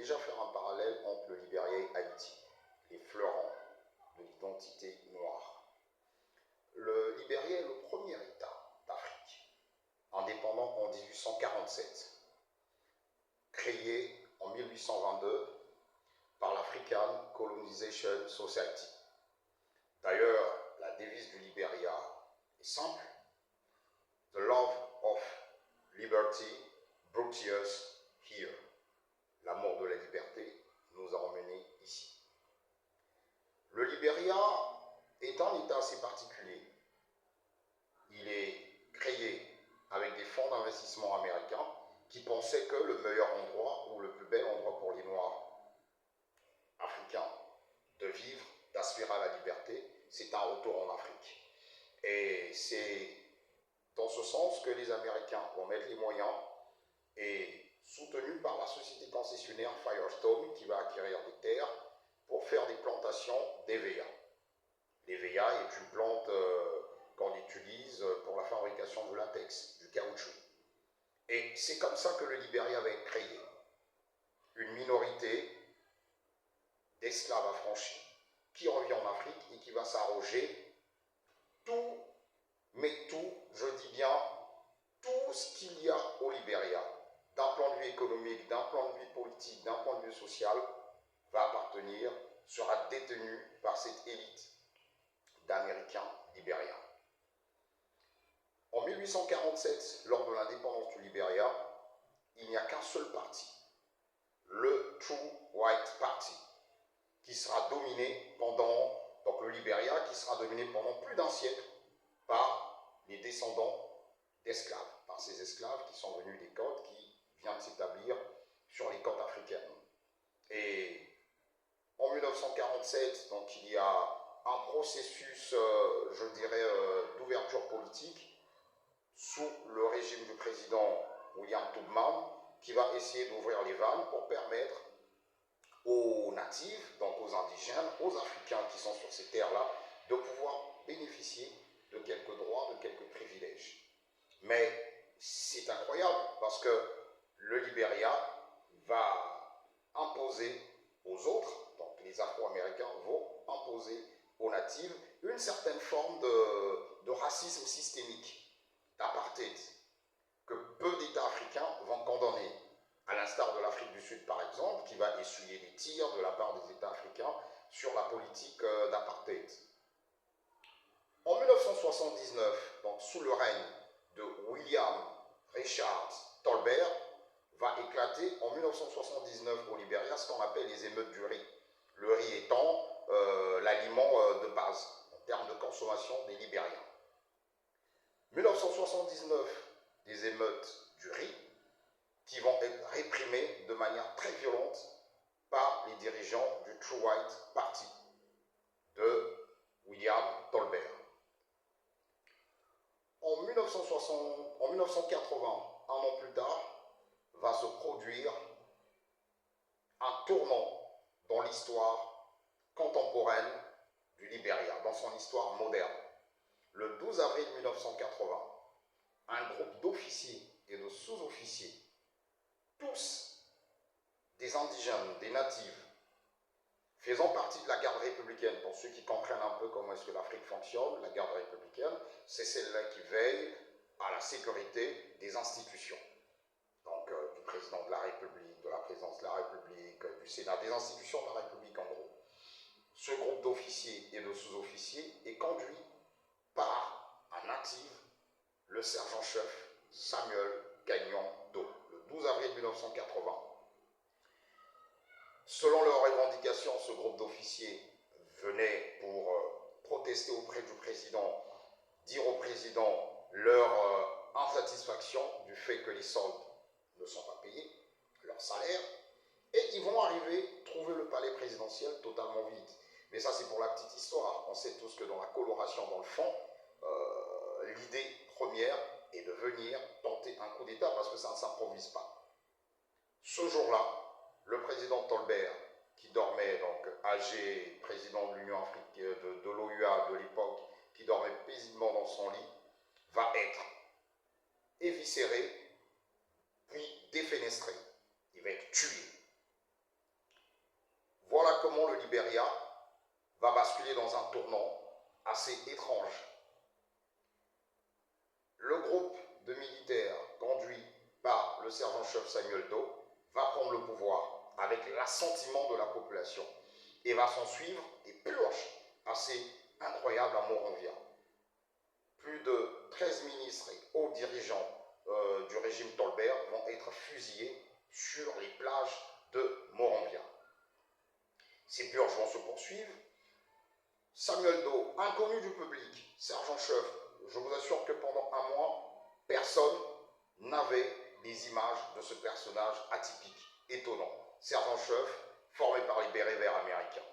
déjà faire un parallèle entre le Libéria et Haïti, les fleurons de l'identité noire. Le Libéria est le premier État d'Afrique, indépendant en 1847, créé en 1822 par l'African Colonization Society. D'ailleurs, la devise du Libéria est simple: The love of liberty brought us here. L'amour de la liberté nous a emmenés ici. Le Libéria est un État assez particulier. Il est créé avec des fonds d'investissement américains qui pensaient que le meilleur endroit ou le plus bel endroit pour les Noirs africains de vivre, d'aspirer à la liberté, c'est un retour en Afrique. Et c'est dans ce sens que les Américains vont mettre les moyens, et soutenus par la société concessionnaire Firestone qui va acquérir des terres pour faire des plantations d'EVA. L'EVA est une plante qu'on utilise pour la fabrication de latex, du caoutchouc. Et c'est comme ça que le Libéria va être créé. Une minorité d'esclaves affranchis qui revient en Afrique et qui va s'arroger tout, mais tout, je dis bien, tout ce qu'il y a au Libéria, d'un point de vue économique, d'un point de vue politique, d'un point de vue social, va appartenir, sera détenu par cette élite d'Américains libériens. En 1847, lors de l'indépendance du Libéria, il n'y a qu'un seul parti, le True White Party, qui sera dominé donc le Libéria, qui sera dominé pendant plus d'un siècle par les descendants d'esclaves, par ces esclaves qui sont venus des côtes, qui viennent s'établir sur les côtes africaines. Et en 1947, donc, il y a un processus, je dirais, d'ouverture politique sous le régime du président William Tubman, qui va essayer d'ouvrir les vannes pour permettre aux natifs, donc aux indigènes, aux Africains qui sont sur ces terres-là, de pouvoir bénéficier de quelques droits, de quelques privilèges. Mais c'est incroyable parce que le Libéria va imposer aux autres, donc les Afro-Américains vont imposer aux natifs une certaine forme de racisme systémique, d'apartheid, que peu d'États africains vont condamner, à l'instar de l'Afrique du Sud par exemple, qui va essuyer des tirs de la part des États africains sur la politique d'apartheid. En 1979, donc sous le règne de William Richard Tolbert, va éclater en 1979 au Libéria ce qu'on appelle les émeutes du riz. Le riz étant l'aliment de base en termes de consommation des Libériens. 1979, des émeutes du riz qui vont être réprimées de manière très violente par les dirigeants du True White Party de William Tolbert. En 1980, un an plus tard, va se produire un tournant dans l'histoire contemporaine du Libéria, dans son histoire moderne. Le 12 avril 1980, un groupe d'officiers et de sous-officiers, tous des indigènes, des natifs, faisant partie de la garde républicaine, pour ceux qui comprennent un peu comment est-ce que l'Afrique fonctionne, la garde républicaine, c'est celle-là qui veille à la sécurité des institutions. Donc du président de la République, de la présidence de la République, du Sénat, des institutions de la République en gros. Ce groupe d'officiers et de sous-officiers est conduit par un natif, le sergent-chef Samuel Gagnon-Do, le 12 avril 1980. Selon leurs revendications, ce groupe d'officiers venait pour protester auprès du président, dire au président leur insatisfaction du fait que les soldes ne sont pas payés, leur salaire, et ils vont arriver trouver le palais présidentiel totalement vide. Mais ça, c'est pour la petite histoire. On sait tous que dans la coloration, dans le fond, l'idée première est de venir tenter un coup d'État parce que ça ne s'improvise pas. Ce jour-là, le président Tolbert, qui dormait, donc âgé, président de l'Union africaine, de l'OUA de l'époque, qui dormait paisiblement dans son lit, va être éviscéré, puis défenestré. Il va être tué. basculer dans un tournant assez étrange. Le groupe de militaires conduit par le sergent-chef Samuel Doe va prendre le pouvoir avec l'assentiment de la population et va s'en suivre des purges assez incroyables à Monrovia. Plus de 13 ministres et hauts dirigeants du régime Tolbert vont être fusillés sur les plages de Monrovia. Ces purges vont se poursuivre. Samuel Doe, inconnu du public, sergent-chef, je vous assure que pendant un mois, personne n'avait des images de ce personnage atypique, étonnant. Sergent-chef, formé par les bérets verts américains,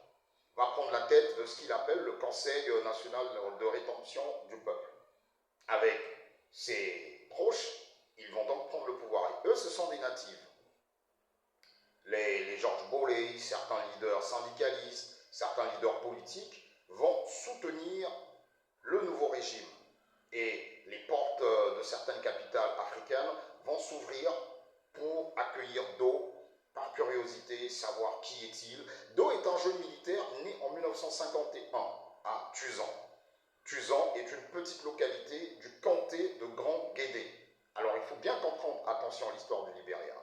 va prendre la tête de ce qu'il appelle le Conseil national de rétention du peuple. Avec ses proches, ils vont donc prendre le pouvoir. Et eux, ce sont des natifs. Les George Bowley, certains leaders syndicalistes, certains leaders politiques vont soutenir le nouveau régime. Et les portes de certaines capitales africaines vont s'ouvrir pour accueillir Doe, par curiosité, savoir qui est-il. Doe est un jeune militaire né en 1951 à Tuzan. Tuzan est une petite localité du comté de Grand Guédé. Alors il faut bien comprendre, attention à l'histoire du Libéria,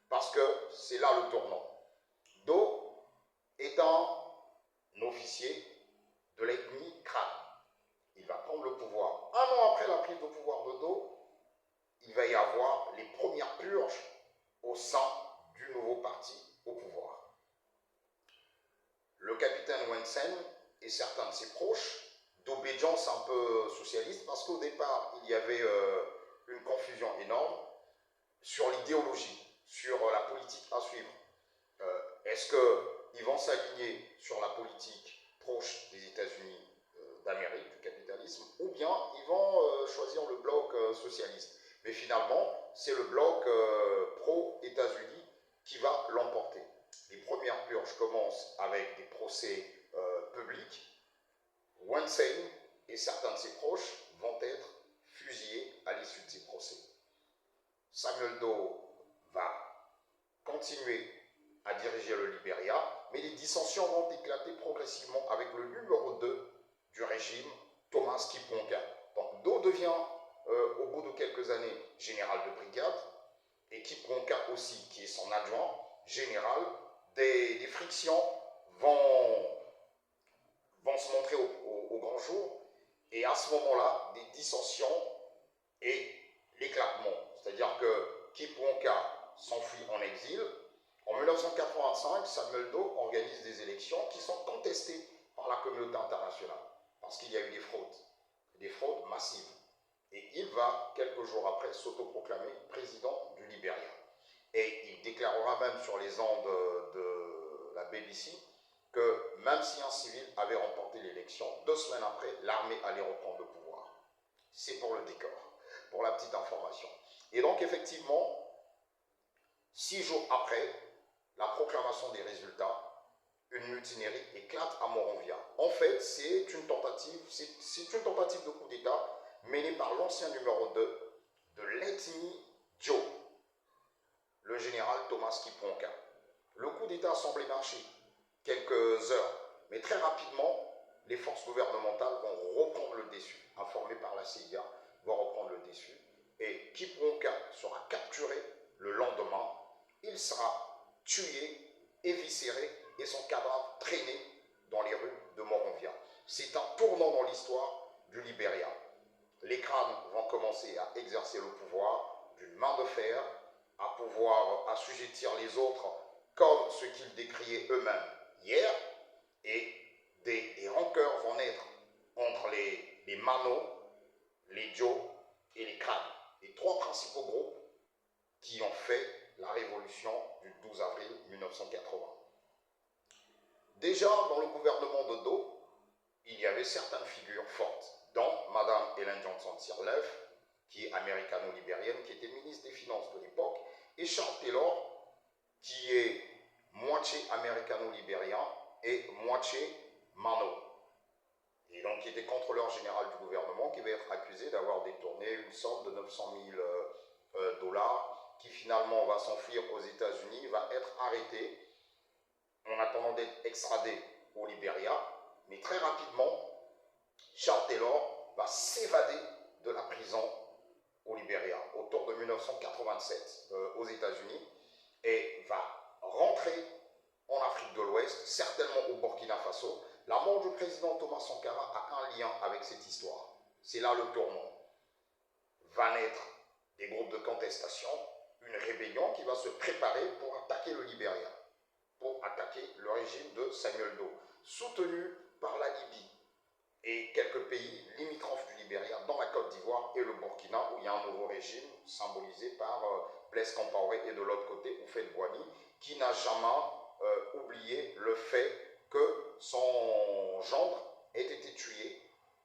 parce que c'est là le tournant. Doe est un officier de l'ethnie Kran. Il va prendre le pouvoir. Un an après la prise de pouvoir de Doe, il va y avoir les premières purges au sein du nouveau parti au pouvoir. Le capitaine Wensen et certains de ses proches, d'obédience un peu socialiste, parce qu'au départ, il y avait une confusion énorme sur l'idéologie, sur la politique à suivre. Est-ce qu'ils vont s'aligner sur la politique proche des États-Unis d'Amérique, du capitalisme, ou bien ils vont choisir le bloc socialiste? Mais finalement, c'est le bloc pro-États-Unis qui va l'emporter. Les premières purges commencent avec des procès publics. Wensen et certains de ses proches vont être fusillés à l'issue de ces procès. Samuel Doe va continuer à diriger le Libéria, mais les dissensions vont éclater progressivement avec le numéro 2 du régime, Thomas Kiponka. Donc Doe devient, au bout de quelques années, général de brigade, et Kiponka aussi, qui est son adjoint général. Des frictions vont se montrer au grand jour, et à ce moment-là, des dissensions et l'éclatement. C'est-à-dire que Kiponka s'enfuit en exil. En 1985, Samuel Doe organise des élections qui sont contestées par la communauté internationale, parce qu'il y a eu des fraudes massives. Et il va, quelques jours après, s'autoproclamer président du Libéria. Et il déclarera même sur les ondes de la BBC que même si un civil avait remporté l'élection, 2 semaines après, l'armée allait reprendre le pouvoir. C'est pour le décor, pour la petite information. Et donc, effectivement, 6 jours après la proclamation des résultats, une mutinerie éclate à Monrovia. En fait, c'est une tentative de coup d'État menée par l'ancien numéro 2 de l'ethnie Djo, le général Thomas Kiponka. Le coup d'État semblait marcher quelques heures, mais très rapidement, les forces gouvernementales vont reprendre le dessus, informées par la CIA, vont reprendre le dessus, et Kiponka sera capturé le lendemain. Il sera tué, éviscéré, et son cadavre traîné dans les rues de Monrovia. C'est un tournant dans l'histoire du Libéria. Les crânes vont commencer à exercer le pouvoir d'une main de fer, à pouvoir assujettir les autres comme ce qu'ils décriaient eux-mêmes hier, et des rancœurs vont naître entre les Mano, les Djo et les crânes, les 3 principaux groupes qui ont fait la révolution du 12 avril 1980. Déjà dans le gouvernement de Doe, il y avait certaines figures fortes, dont Madame Ellen Johnson Sirleaf, qui est américano-libérienne, qui était ministre des Finances de l'époque, et Charles Taylor, qui est moitié américano-libérien et moitié Mano. Et donc qui était contrôleur général du gouvernement, qui va être accusé d'avoir détourné une somme de 900 000 dollars, qui finalement va s'enfuir aux États-Unis, va être arrêté en attendant d'être extradé au Libéria, Mais très rapidement, Charles Taylor va s'évader de la prison au Libéria autour de 1987 aux États-Unis et va rentrer en Afrique de l'Ouest, certainement au Burkina Faso. La mort du président Thomas Sankara a un lien avec cette histoire. C'est là le tournant. Va naître des groupes de contestation, une rébellion qui va se préparer pour attaquer le Libéria, pour attaquer le régime de Samuel Doe, soutenu par la Libye et quelques pays limitrophes du Libéria, dans la Côte d'Ivoire et le Burkina, où il y a un nouveau régime symbolisé par Blaise Compaoré, et de l'autre côté, Houphouët-Boigny, qui n'a jamais oublié le fait que son gendre ait été tué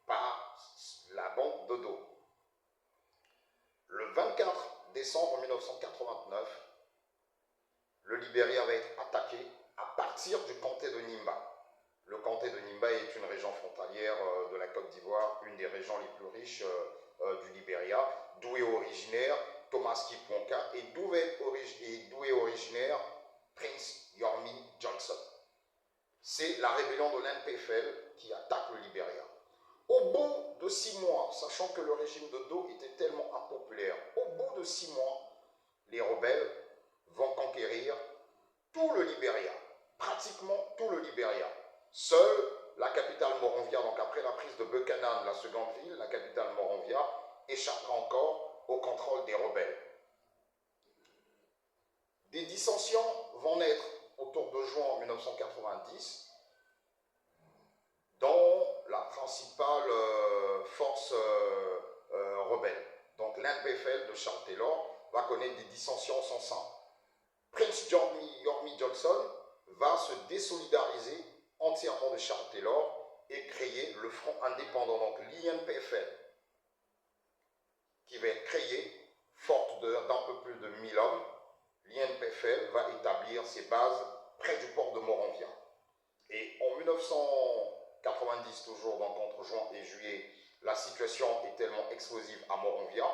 par la bande de Doe. Le 24 décembre 1989, le Libéria va être attaqué à partir du comté de Nimba. Le comté de Nimba est une région frontalière de la Côte d'Ivoire, une des régions les plus riches du Libéria, d'où est originaire Thomas Kiponka et d'où est originaire Prince Yormi Johnson. C'est la rébellion de l'NPFL qui attaque le Libéria. Au bout de 6 mois, sachant que le régime de Doe était tellement impopulaire, au bout de 6 mois, les rebelles vont conquérir tout le Libéria, pratiquement tout le Libéria. Seule la capitale Monrovia, donc après la prise de Buchanan, la seconde ville, la capitale Monrovia, échappera encore au contrôle des rebelles. Des dissensions vont naître autour de juin 1990 dans la principale force rebelle. Donc l'NPFL de Charles Taylor va connaître des dissensions sans sein. Prince Yormi Johnson va se désolidariser entièrement de Charles Taylor et créer le Front indépendant, donc l'INPFL, qui va être créé, forte d'un peu plus de 1000 hommes. L'INPFL va établir ses bases près du port de Monrovia. Et en 1990, toujours, donc entre juin et juillet, la situation est tellement explosive à Monrovia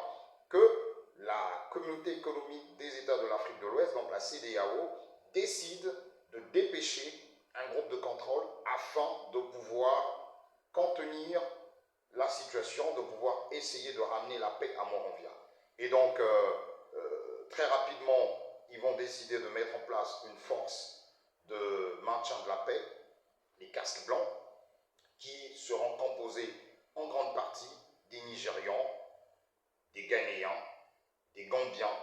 que la Communauté économique des États de l'Afrique de l'Ouest, donc la CEDEAO, décide de dépêcher un groupe de contrôle afin de pouvoir contenir la situation, de pouvoir essayer de ramener la paix à Monrovia. Et donc, très rapidement, ils vont décider de mettre en place une force de maintien de la paix, les casques blancs, qui seront composés en grande partie des Nigérians, des Ghanéens, des Gambiens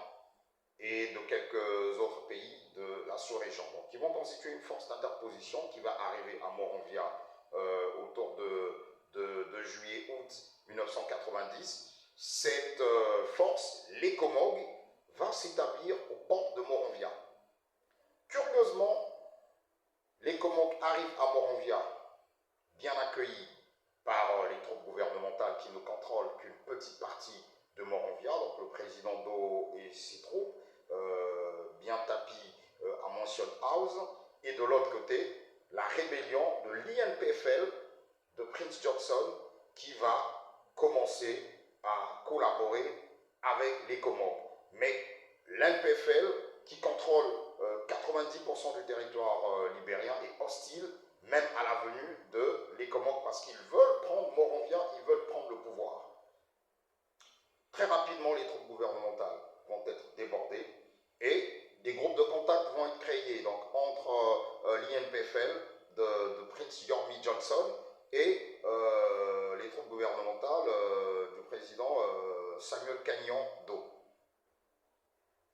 et de quelques autres pays de la sous-région. Donc, ils vont constituer une force d'interposition qui va arriver à Monrovia autour de juillet-août 1990. Cette force, les Comog, va s'établir aux portes de Monrovia. Curieusement, les Comog arrivent à Monrovia, bien accueillis par les troupes gouvernementales qui ne contrôlent qu'une petite partie de Monrovia, donc le président Doe et ses troupes, bien tapis à Mansion House, et de l'autre côté, la rébellion de l'INPFL de Prince Johnson qui va commencer à collaborer avec les Comores. Mais l'NPFL, qui contrôle 90% du territoire libérien, est hostile même à la venue de les Comores parce qu'ils veulent prendre Monrovia, ils veulent prendre le pouvoir. Très rapidement, les troupes gouvernementales vont être débordées et des groupes de contact vont être créés donc, entre l'INPFL de Prince Yormi Johnson et les troupes gouvernementales du président Samuel Canyon Doe.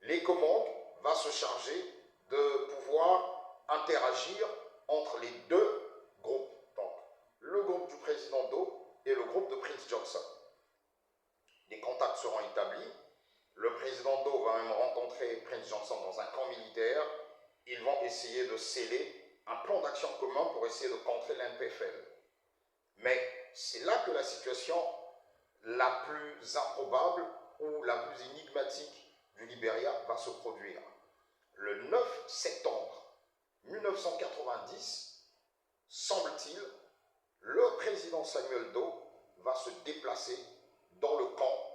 Les commandes vont se charger de pouvoir interagir entre les deux groupes, donc le groupe du président Doe et le groupe de Prince Johnson. Les contacts seront établis. Le président Doe va même rencontrer Prince Johnson dans un camp militaire. Ils vont essayer de sceller un plan d'action commun pour essayer de contrer l'NPFL. Mais c'est là que la situation la plus improbable ou la plus énigmatique du Libéria va se produire. Le 9 septembre 1990, semble-t-il, le président Samuel Doe va se déplacer dans le camp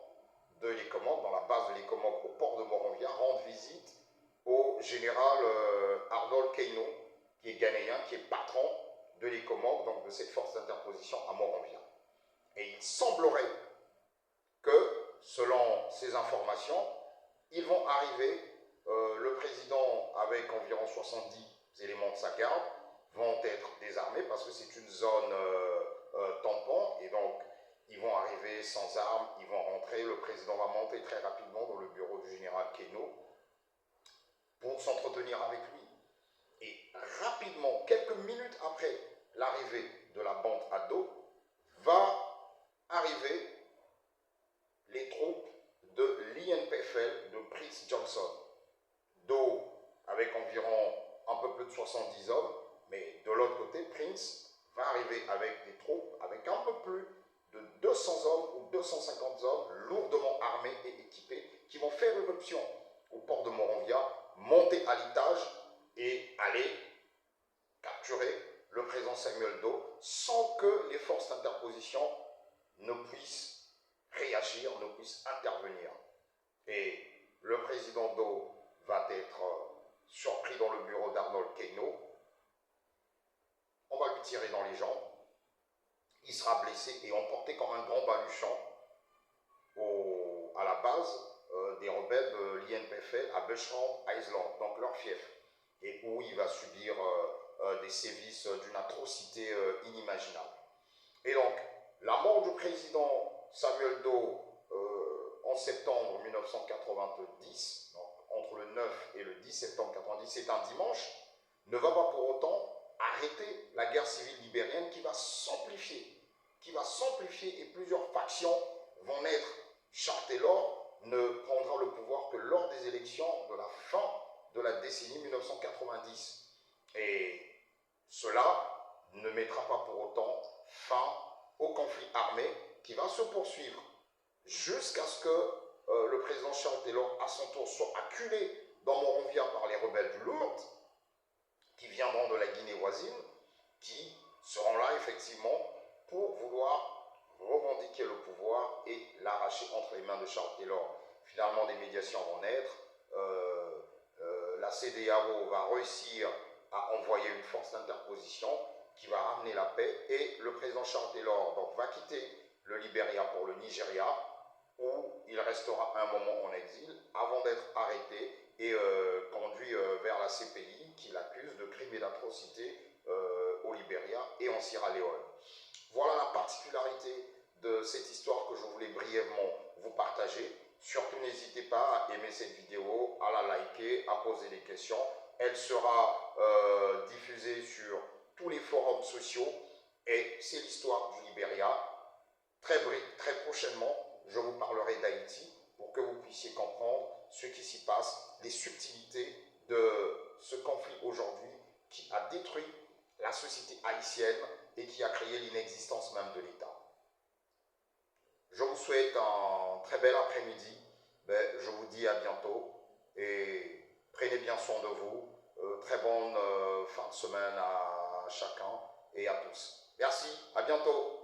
de l'Écomogue, dans la base de l'Écomogue au port de Monrovia, rendre visite au général Arnold Keyno, qui est ghanéen, qui est patron de l'ECOMOG, donc de cette force d'interposition à Moronvia. Et il semblerait que, selon ces informations, ils vont arriver, le président avec environ 70 éléments de sa garde vont être désarmés parce que c'est une zone tampon et donc ils vont arriver sans armes, ils vont rentrer, le président va monter très rapidement dans le bureau du général Keno pour s'entretenir avec lui. Et rapidement, quelques minutes après l'arrivée de la bande Ado, va arriver les troupes de l'INPFL de Prince Johnson, d'eau avec environ un peu plus de 70 hommes, mais de l'autre côté, Prince va arriver avec des troupes avec un peu plus de 200 hommes ou 250 hommes lourdement armés et équipés qui vont faire éruption au port de Moronvia, monter à l'étage et aller capturer le président Samuel Doe sans que les forces d'interposition ne puissent réagir, ne puissent intervenir. Et le président Doe va être surpris dans le bureau d'Arnold Keyno. On va lui tirer dans les jambes. Il sera blessé et emporté comme un grand baluchon à la base des rebelles de l'INPFL à Bushland Island, donc leur fief, et où il va subir des sévices d'une atrocité inimaginable. Et donc, la mort du président Samuel Doe en septembre 1990, donc entre le 9 et le 10 septembre 1990, c'est un dimanche, ne va pas pour autant arrêter la guerre civile libérienne qui va s'amplifier et plusieurs factions vont naître. Charles Taylor ne prendra le pouvoir que lors des élections de la fin de la décennie 1990. Et cela ne mettra pas pour autant fin au conflit armé qui va se poursuivre jusqu'à ce que le président Charles Taylor, à son tour, soit acculé dans Moronvia par les rebelles du Lourdes, qui viendront de la Guinée voisine, qui seront là effectivement pour vouloir revendiquer le pouvoir et l'arracher entre les mains de Charles Taylor. Finalement, des médiations vont naître, la CEDEAO va réussir à envoyer une force d'interposition qui va ramener la paix et le président Charles Taylor donc, va quitter le Libéria pour le Nigeria où il restera un moment en exil avant d'être arrêté et conduit vers la CPI qui l'accuse de crimes et d'atrocités au Libéria et en Sierra Leone. Voilà la particularité de cette histoire que je voulais brièvement vous partager. Surtout n'hésitez pas à aimer cette vidéo, à la liker, à poser des questions. Elle sera diffusée sur tous les forums sociaux et c'est l'histoire du Libéria. Très prochainement, je vous parlerai d'Haïti pour que vous puissiez comprendre ce qui s'y passe, les subtilités de ce conflit aujourd'hui qui a détruit la société haïtienne et qui a créé l'inexistence même de l'État. Je vous souhaite un très bel après-midi. Je vous dis à bientôt et prenez bien soin de vous. Très bonne fin de semaine à chacun et à tous. Merci, à bientôt.